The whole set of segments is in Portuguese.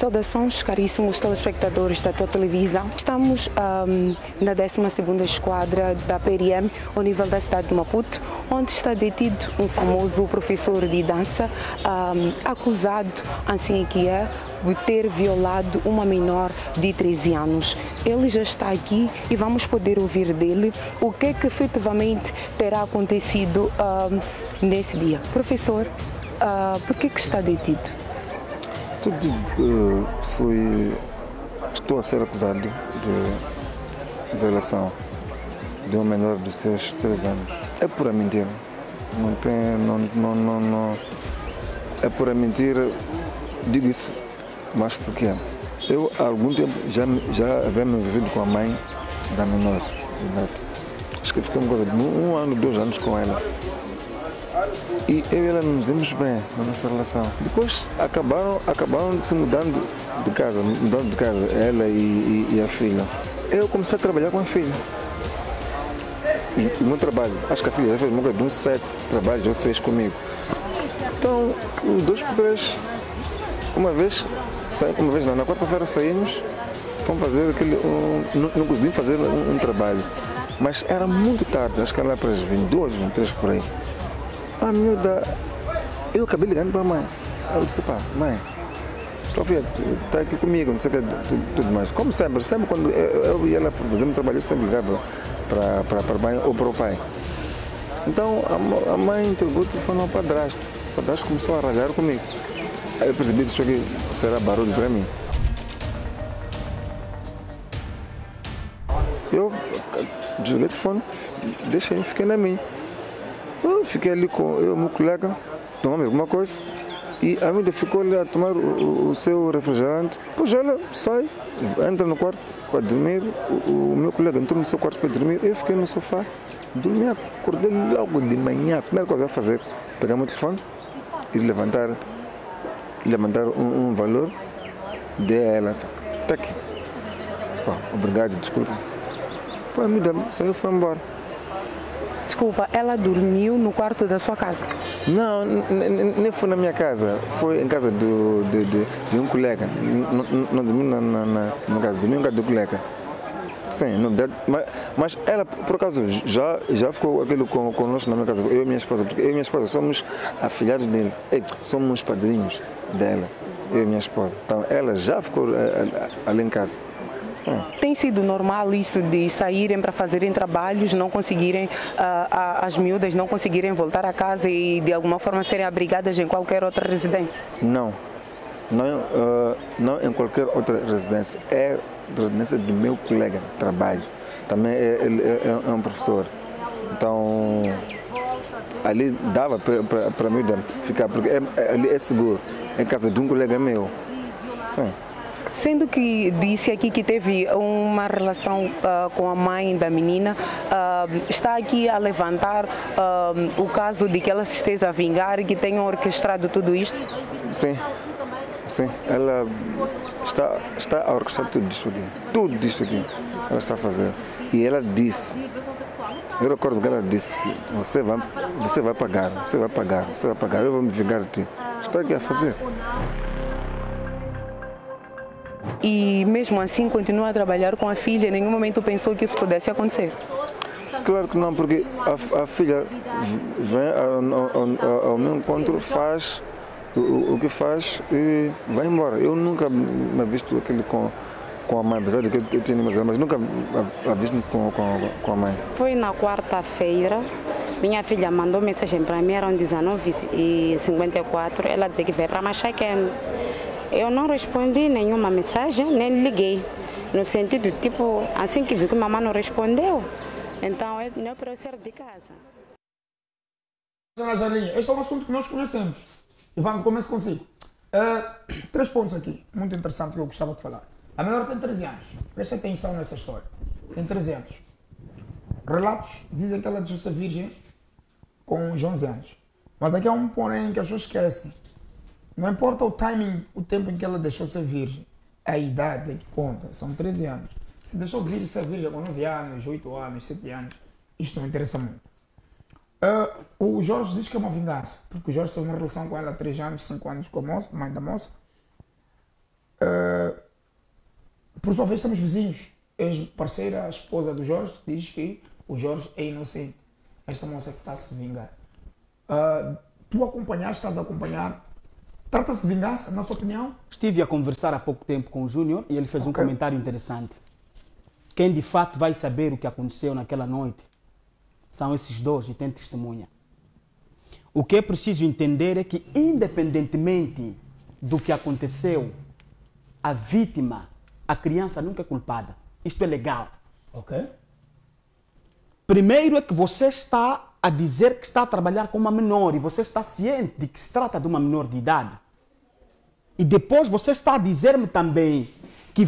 Saudações, caríssimos telespectadores da tua televisão. Estamos na 12ª Esquadra da PRM, ao nível da cidade de Maputo, onde está detido um famoso professor de dança, acusado, assim que é, de ter violado uma menor de 13 anos. Ele já está aqui e vamos poder ouvir dele o que é que efetivamente terá acontecido nesse dia. Professor, por que está detido? Estou a ser acusado de violação de um menor dos seus 13 anos. É pura mentira. É pura mentira. Digo isso, mas porquê? Eu há algum tempo já havia me envolvido com a mãe da menor de idade. Acho que fiquei uma coisa de 1 ano, 2 anos com ela. E eu e ela nos demos bem na nossa relação. Depois acabaram se mudando de casa, ela e a filha. Eu comecei a trabalhar com a filha. E o meu trabalho, acho que a filha já fez uma coisa de uns 7 trabalhos ou 6 comigo. Então, os 2 por 3, uma vez não, na quarta-feira saímos, fomos fazer não conseguimos fazer um trabalho. Mas era muito tarde, acho que era lá para as 22, 23 por aí. A miúda, eu acabei ligando para a mãe. Ela disse, pá, mãe, tua filha está aqui comigo, não sei o que, tudo mais. Como sempre quando eu e ela fazemos trabalho, eu sempre ligava para a mãe ou para o pai. Então a mãe entregou o telefone ao padrasto. O padrasto começou a rajar comigo. Aí eu percebi que isso aqui será barulho para mim. Eu desliguei o telefone, fiquei na minha. Eu fiquei ali com o meu colega, tomamos alguma coisa e a minha ficou ali a tomar o seu refrigerante. Depois ela sai, entra no quarto para dormir, o meu colega entrou no seu quarto para dormir, eu fiquei no sofá, dormi, acordei logo de manhã. A primeira coisa a fazer, pegar o meu telefone e levantar um valor de ela. Está aqui. Pá, obrigado, desculpa. Pá, a minha saiu e foi embora. Desculpa, ela dormiu no quarto da sua casa? Não, nem foi na minha casa, foi em casa de um colega. Não dormi na casa, dormi em casa do colega. Sim, mas ela, por acaso, já ficou aquilo conosco na minha casa, eu e minha esposa, porque eu e minha esposa somos afilhados dele, somos padrinhos dela, eu e minha esposa. Então ela já ficou ali em casa. Sim. Tem sido normal isso de saírem para fazerem trabalhos, não conseguirem, as miúdas não conseguirem voltar a casa e de alguma forma serem abrigadas em qualquer outra residência? Não em qualquer outra residência. É a residência do meu colega de trabalho. Também ele é um professor. Então ali dava para a miúda ficar, porque ali é seguro. É em casa de um colega meu. Sim. Sendo que disse aqui que teve uma relação com a mãe da menina, está aqui a levantar o caso de que ela se esteja a vingar e que tenham orquestrado tudo isto? Sim, ela está a orquestrar tudo isto aqui, ela está a fazer. E ela disse, eu recordo que ela disse, você vai pagar, eu vou me vingar de ti. Está aqui a fazer. E mesmo assim continua a trabalhar com a filha, em nenhum momento pensou que isso pudesse acontecer? Claro que não, porque a filha vem ao meu encontro, faz o que faz e vai embora. Eu nunca me visto aquele com a mãe, apesar de que eu tenho mais, mas nunca a visto com a mãe. Foi na quarta-feira, minha filha mandou mensagem para mim, eram 19h54, ela dizia que veio para Machaquén. Eu não respondi nenhuma mensagem, nem liguei, no sentido, tipo, assim que vi que mamãe não respondeu, então não é para eu sair de casa. Dona Janinha, este é um assunto que nós conhecemos. Ivan, começo consigo. 3 pontos aqui, muito interessante que eu gostava de falar. A menor tem 13 anos, preste atenção nessa história, tem 13 anos. Relatos dizem que ela deixou-se virgem com uns 11 anos. Mas aqui há um porém que as pessoas esquecem. Não importa o timing, o tempo em que ela deixou de ser virgem, a idade é que conta, são 13 anos. Se deixou de ser virgem com 9 anos, 8 anos, 7 anos, isto não interessa muito. O Jorge diz que é uma vingança, porque o Jorge teve uma relação com ela há 3 anos, 5 anos com a moça, mãe da moça. por sua vez, estamos vizinhos. Ex-parceira, a esposa do Jorge, diz que o Jorge é inocente. Esta moça que está a se vingar. Tu acompanhaste, estás a acompanhar. Trata-se de vingança, na sua opinião? Estive a conversar há pouco tempo com o Júnior e ele fez um comentário interessante. Quem de fato vai saber o que aconteceu naquela noite são esses dois e tem testemunha. O que é preciso entender é que, independentemente do que aconteceu, a vítima, a criança nunca é culpada. Isto é legal. Ok. Primeiro é que você está a dizer que está a trabalhar com uma menor e você está ciente de que se trata de uma menor de idade. E depois você está a dizer-me também que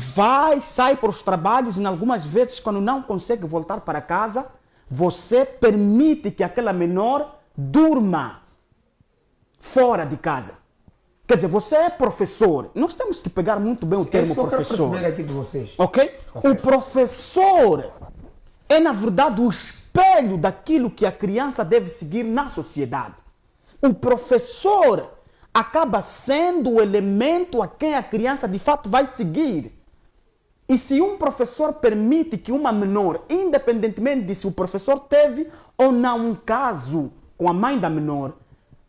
sai para os trabalhos e algumas vezes, quando não consegue voltar para casa, você permite que aquela menor durma fora de casa. Quer dizer, você é professor. Nós temos que pegar muito bem o termo professor. É isso que eu quero perceber aqui de vocês. Ok? O professor é, na verdade, o espelho daquilo que a criança deve seguir na sociedade. O professor acaba sendo o elemento a quem a criança de fato vai seguir. E se um professor permite que uma menor, independentemente de se o professor teve ou não um caso com a mãe da menor,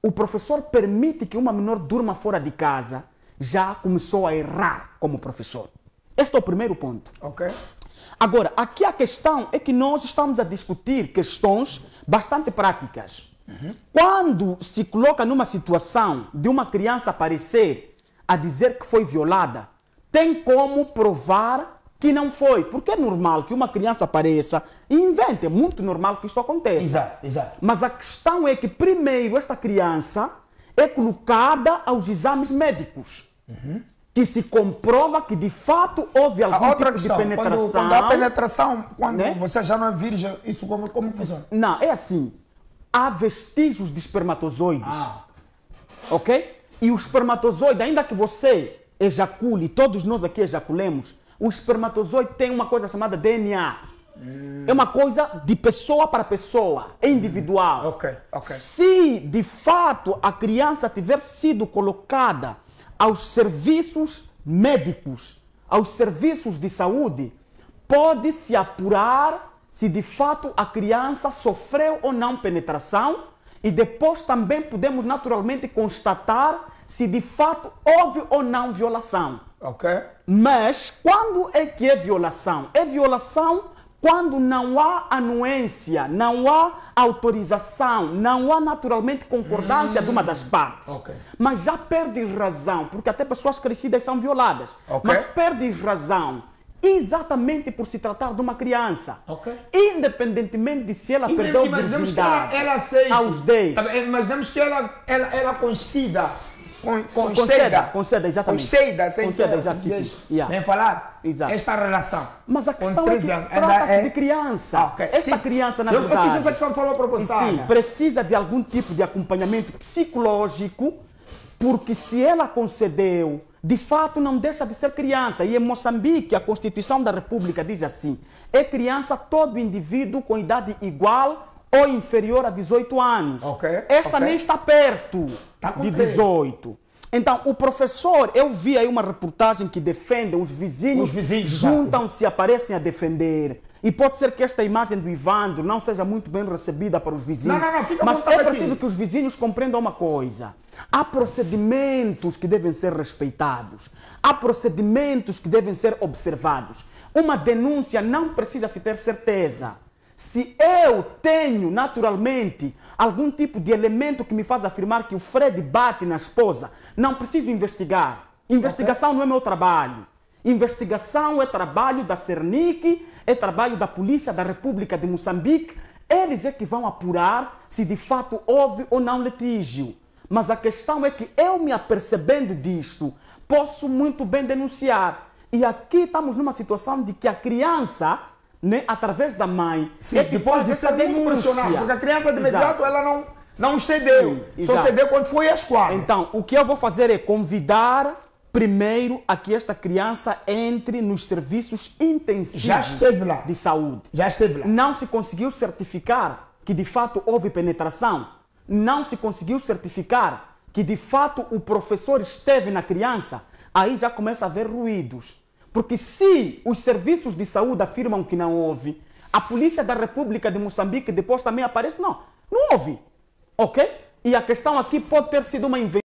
o professor permite que uma menor durma fora de casa, já começou a errar como professor. Este é o primeiro ponto. Ok. Agora, aqui a questão é que nós estamos a discutir questões bastante práticas. Quando se coloca numa situação de uma criança aparecer a dizer que foi violada, tem como provar que não foi. Porque é normal que uma criança apareça e invente. É muito normal que isto aconteça. Exato, exato. Mas a questão é que, primeiro, esta criança é colocada aos exames médicos. Que se comprova que, de fato, houve algum outra tipo questão, de penetração. Quando há penetração, quando né? você já não é virgem, isso como funciona? Não, é assim. Há vestígios de espermatozoides. Ok? E o espermatozoide, ainda que você ejacule, todos nós aqui ejaculemos, o espermatozoide tem uma coisa chamada DNA. É uma coisa de pessoa para pessoa, é individual. Ok, ok. Se, de fato, a criança tiver sido colocada aos serviços médicos, aos serviços de saúde, pode-se apurar se de fato a criança sofreu ou não penetração e depois também podemos naturalmente constatar se de fato houve ou não violação. Ok. Mas quando é que é violação? É violação quando não há anuência, não há autorização, não há naturalmente concordância de uma das partes. Ok. Mas já perde razão, porque até pessoas crescidas são violadas. Ok. Mas perde razão exatamente por se tratar de uma criança. Ok. Independentemente de se ela perdeu a Imaginemos que virgindade ela aceite. aos 10. Imaginemos que ela conceda. Conceda, exatamente. Conceda, exato, sim. Yeah. Vem falar Exato. esta relação. Mas a com questão é 13 que anos, trata-se de criança. Ok. Esta Sim. criança, na Eu verdade, fiz essa questão de forma proposital. sim, precisa de algum tipo de acompanhamento psicológico, porque se ela concedeu, de fato não deixa de ser criança. E em Moçambique, a Constituição da República diz assim: é criança todo indivíduo com idade igual ou inferior a 18 anos. Ok, Esta ok. nem está perto com de 13. 18. Então, o professor, eu vi aí uma reportagem que defende, os vizinhos juntam-se e aparecem a defender. E pode ser que esta imagem do Ivandro não seja muito bem recebida para os vizinhos. Não, fica à mas vontade é preciso aqui. que os vizinhos compreendam uma coisa. Há procedimentos que devem ser respeitados. Há procedimentos que devem ser observados. Uma denúncia não precisa se ter certeza. Se eu tenho, naturalmente, algum tipo de elemento que me faz afirmar que o Fred bate na esposa, não preciso investigar. Investigação não é meu trabalho. Investigação é trabalho da Cernic, é trabalho da Polícia da República de Moçambique. Eles é que vão apurar se de fato houve ou não litígio. Mas a questão é que eu, me apercebendo disto, posso muito bem denunciar. E aqui estamos numa situação de que a criança, né, através da mãe, Sim, é que depois faz de essa ser muito denúncia. pressionada, porque a criança de imediato Exato. ela não cedeu. Sim, Só exato. cedeu quando foi à escola. Então, o que eu vou fazer é convidar primeiro a que esta criança entre nos serviços intensivos Já esteve lá. de saúde. Já esteve lá. Não se conseguiu certificar que de fato houve penetração. Não se conseguiu certificar que de fato o professor esteve na criança. aí já começa a haver ruídos. Porque se os serviços de saúde afirmam que não houve, a Polícia da República de Moçambique depois também aparece, não houve. Ok? E a questão aqui pode ter sido uma invenção.